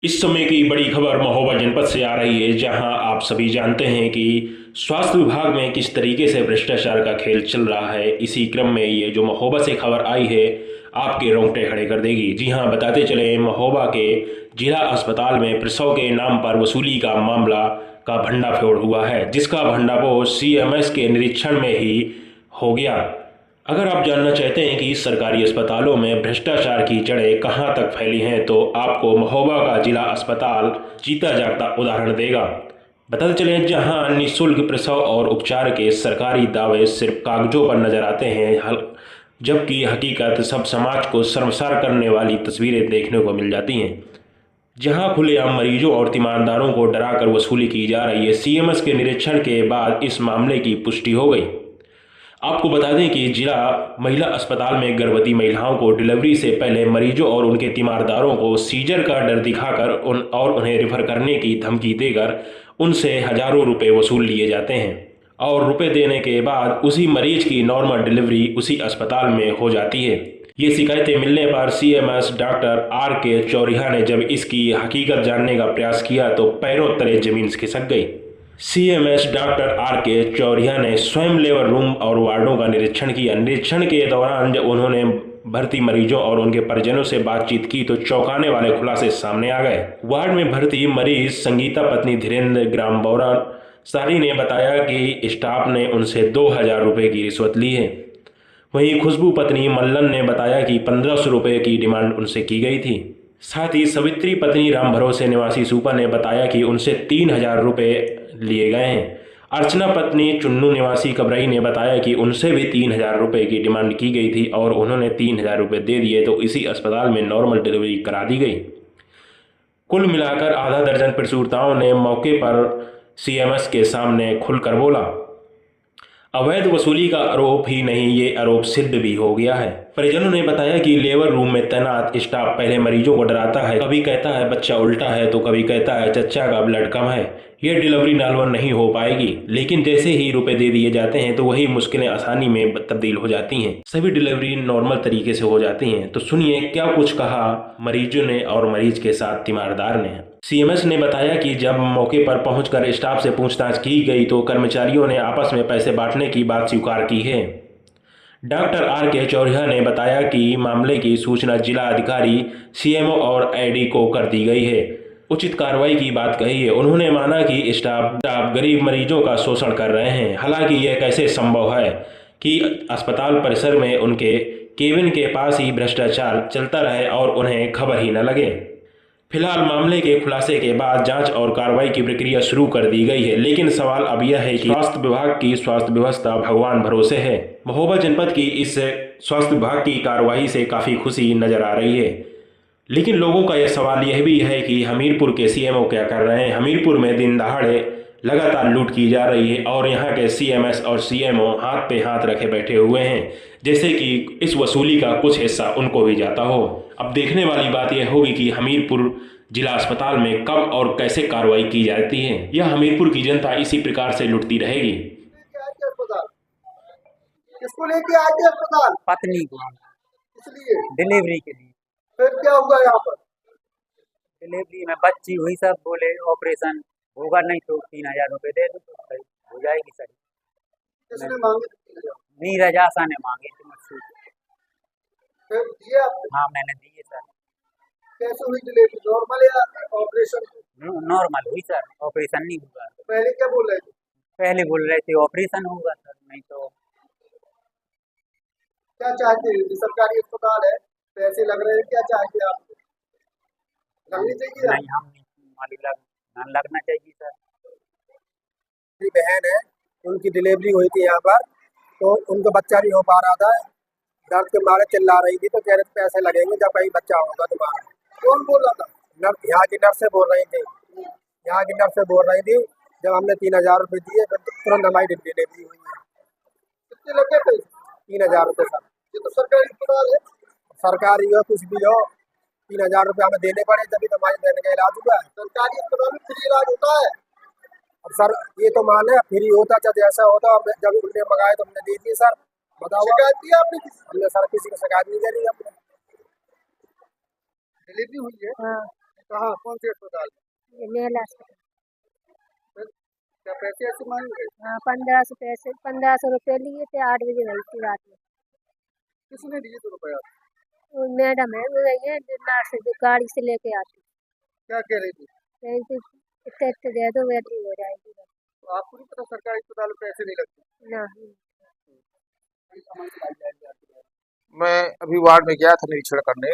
इस समय की बड़ी खबर महोबा जनपद से आ रही है, जहां आप सभी जानते हैं कि स्वास्थ्य विभाग में किस तरीके से भ्रष्टाचार का खेल चल रहा है। इसी क्रम में ये जो महोबा से खबर आई है, आपके रोंगटे खड़े कर देगी। जी हां, बताते चले, महोबा के जिला अस्पताल में प्रसव के नाम पर वसूली का मामला का भंडाफोड़ हुआ है, जिसका भंडाफोड़ सीएमएस के निरीक्षण में ही हो गया। अगर आप जानना चाहते हैं कि सरकारी अस्पतालों में भ्रष्टाचार की जड़ें कहां तक फैली हैं, तो आपको महोबा का जिला अस्पताल जीता जागता उदाहरण देगा। बताते चले, जहां निःशुल्क प्रसव और उपचार के सरकारी दावे सिर्फ कागजों पर नजर आते हैं, जबकि हकीकत सब समाज को शर्मसार करने वाली तस्वीरें देखने को मिल जाती हैं। जहां खुलेआम मरीजों और तीमारदारों को डराकर वसूली की जा रही है। सीएमएस के निरीक्षण के बाद इस मामले की पुष्टि हो गई। आपको बता दें कि जिला महिला अस्पताल में गर्भवती महिलाओं को डिलीवरी से पहले मरीजों और उनके तीमारदारों को सीजर का डर दिखाकर उन्हें रेफर करने की धमकी देकर उनसे हजारों रुपए वसूल लिए जाते हैं, और रुपए देने के बाद उसी मरीज की नॉर्मल डिलीवरी उसी अस्पताल में हो जाती है। ये शिकायतें मिलने पर सीएमएस डॉक्टर R.K. चौरिहा ने जब इसकी हकीकत जानने का प्रयास किया तो पैरों तले जमीन खिसक गई। CMS doctor R.K. चौरिहा ने स्वयं लेबर रूम और वार्डों का निरीक्षण किया। निरीक्षण के दौरान जब उन्होंने भर्ती मरीजों और उनके परिजनों से बातचीत की तो चौंकाने वाले खुलासे सामने आ गए। वार्ड में भर्ती मरीज संगीता पत्नी धीरेन्द्र ग्राम बौरा सारी ने बताया कि स्टाफ ने उनसे 2,000 रुपये की रिश्वत ली है। वहीं खुशबू पत्नी मल्लन ने बताया कि 1,500 रुपये की डिमांड उनसे की गई थी। साथ ही सवित्री पत्नी राम भरोसे निवासी सूपा ने बताया कि उनसे 3,000 रुपये लिए गए हैं। अर्चना पत्नी चुन्नू निवासी कबरई ने बताया कि उनसे भी 3,000 रुपये की डिमांड की गई थी और उन्होंने 3,000 रुपये दे दिए तो इसी अस्पताल में नॉर्मल डिलीवरी करा दी गई। कुल मिलाकर आधा दर्जन प्रसूताओं ने मौके पर सीएमएस के सामने खुलकर बोला। अवैध वसूली का आरोप ही नहीं, ये आरोप सिद्ध भी हो गया है। परिजनों ने बताया कि लेबर रूम में तैनात स्टाफ पहले मरीजों को डराता है, कभी कहता है बच्चा उल्टा है तो कभी कहता है चच्चा का ब्लड कम है, यह डिलीवरी नॉर्मल नहीं हो पाएगी। लेकिन जैसे ही रुपए दे दिए जाते हैं तो वही मुश्किलें आसानी में तब्दील हो जाती हैं, सभी डिलीवरी नॉर्मल तरीके से हो जाती हैं। तो सुनिए क्या कुछ कहा मरीजों ने और मरीज के साथ तीमारदार ने। सीएमएस ने बताया कि जब मौके पर पहुंचकर स्टाफ से पूछताछ की गई तो कर्मचारियों ने आपस में पैसे बांटने की बात स्वीकार की है। Doctor R.K. चौरिहा ने बताया कि मामले की सूचना जिला अधिकारी सीएमओ और एडी को कर दी गई है, उचित कार्रवाई की बात कही है। उन्होंने माना कि स्टाफ गरीब मरीजों का शोषण कर रहे हैं। हालांकि यह कैसे संभव है कि अस्पताल परिसर में उनके केबिन के पास ही भ्रष्टाचार चलता रहे और उन्हें खबर ही न लगे। फिलहाल मामले के खुलासे के बाद जांच और कार्रवाई की प्रक्रिया शुरू कर दी गई है, लेकिन सवाल अब यह है कि स्वास्थ्य विभाग की स्वास्थ्य व्यवस्था भगवान भरोसे है। महोबा जनपद की इस स्वास्थ्य विभाग की कार्रवाई से काफ़ी खुशी नजर आ रही है, लेकिन लोगों का यह सवाल यह भी है कि हमीरपुर के सीएमओ क्या कर रहे हैं। हमीरपुर में दिन दहाड़े लगातार लूट की जा रही है और यहाँ के सीएमएस और सीएमओ हाथ पे हाथ रखे बैठे हुए हैं, जैसे कि इस वसूली का कुछ हिस्सा उनको भी जाता हो। अब देखने वाली बात यह होगी कि हमीरपुर जिला अस्पताल में कब और कैसे कार्रवाई की जाती है। यह हमीरपुर की जनता इसी प्रकार से लुटती रहेगी। किसको लेके आए थे अस्पताल? पत्नी को इसलिए डिलीवरी के लिए। फिर क्या हुआ यहाँ पर? डिलीवरी में बच्ची हुई, सब बोले ऑपरेशन होगा नहीं तो 3,000 रुपये दे दो तो सही हो जाएगी। सही किसने मांगे थे? नीरज आशा ने मांगे थे मुझसे। फिर दिए आपने? हाँ मैंने दिए सर। कैसे हुई डिलीवरी, नॉर्मल या ऑपरेशन? नॉर्मल हुई सर, ऑपरेशन नहीं हुआ। पहले क्या बोल रहे थे? पहले बोल रहे थे ऑपरेशन होगा सर, नहीं तो। क्या चाहते हैं? सरकारी अस्पताल है, पैसे लग रहे हैं, क्या चाहते हैं आप? लगनी चाहिए? नहीं हम नहीं लगना चाहिए सर। मेरी बहन है, उनकी डिलीवरी हुई थी यहाँ पर, तो उनको बच्चा नहीं हो पा रहा था, दर्द के मारे चिल्ला रही थी, तो कह रहे थे पैसे लगेंगे जब कहीं बच्चा होगा दोबारा। कौन बोल रहा था? नर्स, यहाँ की नर्स से बोल रही थी। यहाँ की नर्स से बोल रही थी। जब हमने 3,000 रुपये दिए फिर तुरंत हमारी डिलीवरी हुई है। कितने लगे पैसे? 3,000 रुपये सर। ये तो सरकारी अस्पताल है। सरकारी हो कुछ भी हो, 3,000 रुपये हमें देने पड़े तभी तो हमारी बहन का इलाज हुआ है। सरकारी अस्पताल में फ्री इलाज होता है। अब सर ये तो माने फ्री होता चाहे जैसा होता, जब उन्हें मंगाए तो हमने दे दिए सर। बताओ शिकायत की आपने? हमने सर किसी को शिकायत नहीं करी। अपने डिलीवरी हुई है। हाँ। कहाँ, कौन से अस्पताल में? मेला अस्पताल। फिर क्या पैसे ऐसे मांगे? हाँ, 1500 रुपये लिए थे। 8 बजे गई थी रात में। किसने दिए थे रुपया? वो मैडम है, वो गई है नर्स, जो गाड़ी से लेके आती क्या कह रही थी? कहीं थी, इतने दे दो वैली हो जाएगी। तो आपको नहीं पता सरकारी अस्पताल में पैसे नहीं लगते? ना, मैं अभी वार्ड में गया था निरीक्षण करने,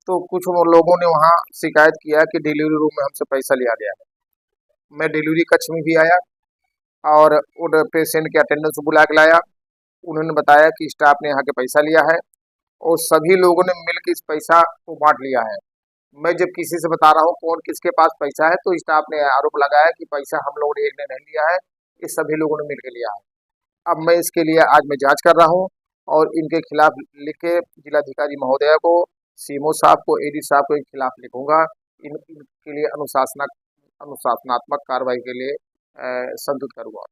तो कुछ वो लोगों ने वहाँ शिकायत किया कि डिलीवरी रूम में हमसे पैसा लिया गया है। मैं डिलीवरी कक्ष में भी आया और उन पेशेंट के अटेंडेंस को बुला के लाया। उन्होंने बताया कि स्टाफ ने यहाँ के पैसा लिया है और सभी लोगों ने मिलकर इस पैसा को बांट लिया है। मैं जब किसी से बता रहा हूँ कौन किसके पास पैसा है, तो स्टाफ ने आरोप लगाया कि पैसा हम लोगों ने एक ने नहीं लिया है, ये सभी लोगों ने मिलकर लिया है। अब मैं इसके लिए आज मैं जांच कर रहा हूँ और इनके खिलाफ लिख के जिलाधिकारी महोदया को, सीएमओ साहब को, एडी साहब को इनके खिलाफ लिखूंगा। इनके लिए अनुशासनात्मक कार्रवाई के लिए संतुलित करूँगा।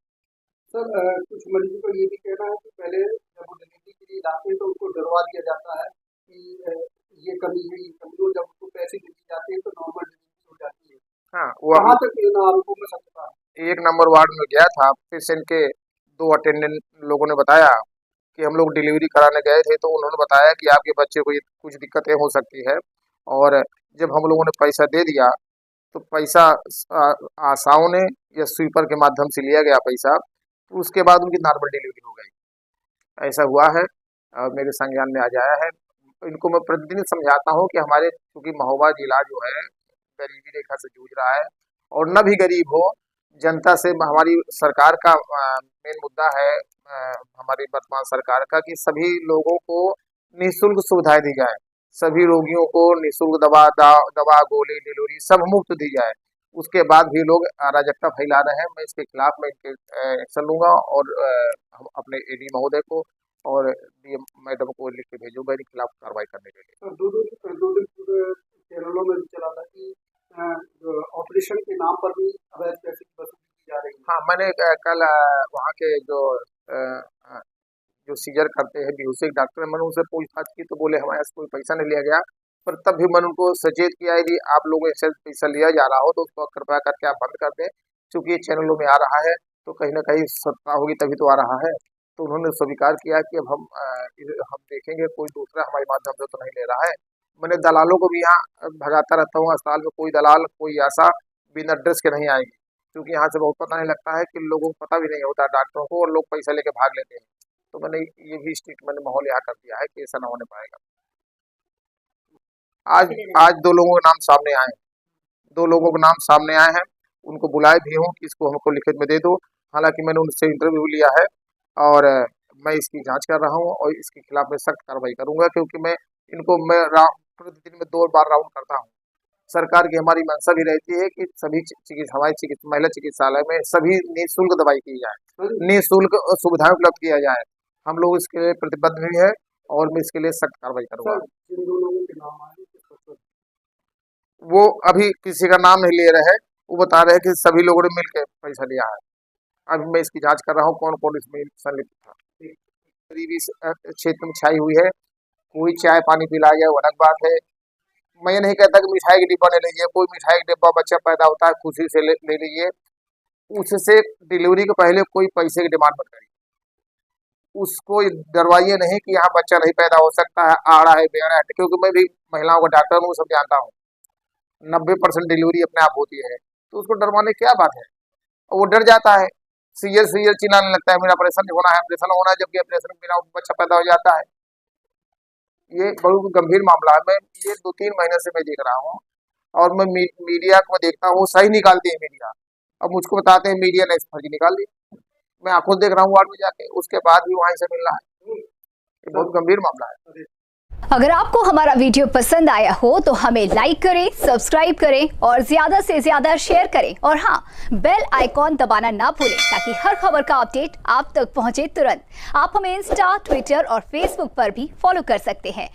सर, कुछ मरीजों का ये भी कहना है कि पहले जब वो डिलीवरी के लिए लाते हैं तो उनको डरवा दिया जाता है कि ये कमी है, ये कमी हो। जब उनको पैसे दे दिए जाते हैं तो नॉर्मल डिलीवरी हो जाती है। हाँ, वो कहाँ तक इन आरोपों में सत्यता है? 1 नंबर वार्ड में गया था, पेशेंट के 2 अटेंडेंट लोगों ने बताया कि हम लोग डिलीवरी कराने गए थे, तो उन्होंने बताया कि आपके बच्चे को ये कुछ दिक्कतें हो सकती है। और जब हम लोगों ने पैसा दे दिया तो पैसा आशाओं ने या स्वीपर के माध्यम से लिया गया पैसा, तो उसके बाद उनकी नॉर्मल डिलीवरी हो गई। ऐसा हुआ है और मेरे संज्ञान में आज आया है। इनको मैं प्रतिदिन समझाता हूँ कि हमारे क्योंकि महोबा जिला जो है गरीबी रेखा से जूझ रहा है, और न भी गरीब हो, जनता से हमारी सरकार का मेन मुद्दा है, हमारी वर्तमान सरकार का, कि सभी लोगों को निःशुल्क सुविधाएं दी जाए। सभी रोगियों को निःशुल्क दवा गोली डिलीवरी सब मुफ्त दी जाए। उसके बाद भी लोग अराजकता फैला रहे हैं। मैं इसके खिलाफ में एक्शन लूंगा और हम अपने एडी महोदय को और डीएम मैडम को लिख के भेजूंगा इनके खिलाफ कार्रवाई करने के लिए। दो दिन चैनलों में भी चला था कि ऑपरेशन के नाम पर भी अवैध पैसे की वसूली की जा रही है। हाँ, मैंने कल वहाँ के जो सीजर करते हैं बेहोशी डॉक्टर, मैंने उनसे पूछताछ की तो बोले हमारे से कोई पैसा नहीं लिया गया। पर तब भी मैंने उनको सचेत किया है कि आप लोगों से पैसा लिया जा रहा हो तो उसको कृपया करके आप बंद कर दें, क्योंकि ये चैनलों में आ रहा है तो कहीं ना कहीं सत्ता होगी तभी तो आ रहा है। तो उन्होंने स्वीकार किया कि अब हम देखेंगे कोई दूसरा हमारे माध्यम से तो नहीं ले रहा है। मैंने दलालों को भी यहाँ भगाता रहता हूँ, अस्पताल में कोई दलाल कोई ऐसा बिना ड्रेस के नहीं आएगी, क्योंकि यहाँ से बहुत पता नहीं लगता है कि लोगों को पता भी नहीं होता डॉक्टरों को, और लोग पैसा लेके भाग लेते हैं। तो मैंने ये भी स्ट्रिक्ट मैंने माहौल यहाँ कर दिया है कि ऐसा ना होने पाएगा। आज 2 लोगों के नाम सामने आए हैं, 2 लोगों के नाम सामने आए हैं। उनको बुलाए भी हूँ कि इसको हमको लिखित में दे दो। हालांकि मैंने उनसे इंटरव्यू लिया है और मैं इसकी जांच कर रहा हूँ और इसके खिलाफ मैं सख्त कार्रवाई करूंगा, क्योंकि मैं प्रतिदिन में 2 बार राउंड करता हूँ। सरकार की हमारी मंशा भी रहती है कि सभी हमारी महिला चिकित्सालय में सभी निःशुल्क दवाई की जाए, निःशुल्क सुविधाएं उपलब्ध किया जाए। हम लोग इसके लिए प्रतिबद्ध भी है और मैं इसके लिए सख्त कार्रवाई करूंगा। जिन 2 लोगों के नाम आए वो अभी किसी का नाम नहीं ले रहे हैं, वो बता रहे हैं कि सभी लोगों ने मिलकर पैसा लिया है। अभी मैं इसकी जांच कर रहा हूँ कौन कौन इसमें संलिप्त था। गरीबी क्षेत्र में छाई हुई है, कोई चाय पानी पिलाया जाए वो अलग बात है। मैं ये नहीं कहता कि मिठाई के डिब्बा ले लीजिए, कोई मिठाई का डिब्बा बच्चा पैदा होता है खुशी से ले लीजिए, उससे डिलीवरी के पहले कोई पैसे की डिमांड मत करिए। उसको डरवाइए नहीं कि यहाँ बच्चा नहीं पैदा हो सकता है, आड़ा है बेड़ा है, क्योंकि मैं भी महिलाओं का डॉक्टर हूँ, सब जानता हूँ। 90% डिलीवरी अपने आप होती है, तो उसको डरवाने क्या बात है। और वो डर जाता है, सीरियस चिल्लाने लगता है मेरा ऑपरेशन होना है, ऑपरेशन होना है, जबकि ऑपरेशन बिना बच्चा पैदा हो जाता है। ये बहुत गंभीर मामला है। मैं ये 2-3 महीने से मैं देख रहा हूँ और मैं मीडिया को देखता हूँ, सही निकालती है मीडिया। अब मुझको बताते हैं मीडिया ने फर्जी निकाल दी। मैं आंखों देख रहा हूँ वार्ड में जाके, उसके बाद भी वहीं से मिल रहा है। ये बहुत गंभीर मामला है। अगर आपको हमारा वीडियो पसंद आया हो तो हमें लाइक करें, सब्सक्राइब करें और ज्यादा से ज्यादा शेयर करें। और हाँ, बेल आइकॉन दबाना ना भूलें ताकि हर खबर का अपडेट आप तक पहुंचे तुरंत। आप हमें इंस्टा, ट्विटर और फेसबुक पर भी फॉलो कर सकते हैं।